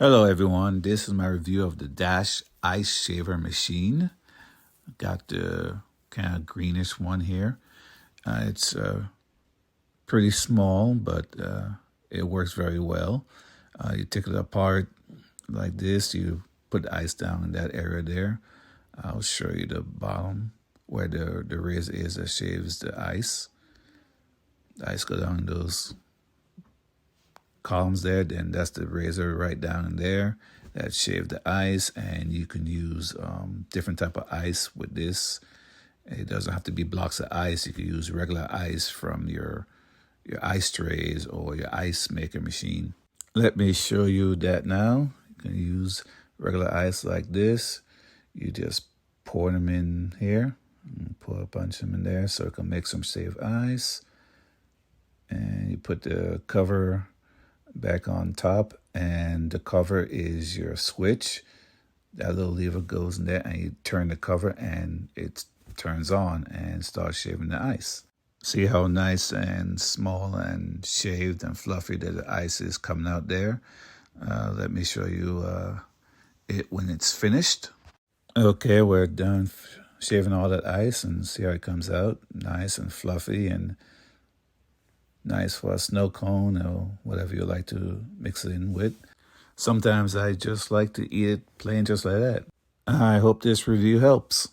Hello everyone, this is my review of the Dash Ice Shaver Machine. Got the kind of greenish one here. It's pretty small, but it works very well. You take it apart like this, you put the ice down in that area there. I'll show you the bottom where the razor is that shaves the ice. The ice go down in those columns there, then that's the razor right down in there that shave the ice. And you can use different type of ice with this. It doesn't have to be blocks of ice. You can use regular ice from your ice trays or your ice maker machine. Let me show you that now. You can use regular ice like this. You just pour them in here, pour a bunch of them in there so it can make some shaved ice. And you put the cover back on top, and the cover is your switch. That little lever goes in there, and you turn the cover and it turns on and starts shaving the ice. See how nice and small and shaved and fluffy that the ice is coming out there. Let me show you it when it's finished. Okay, we're done shaving all that ice, and see how it comes out nice and fluffy and nice for a snow cone or whatever you like to mix it in with. Sometimes I just like to eat it plain just like that. I hope this review helps.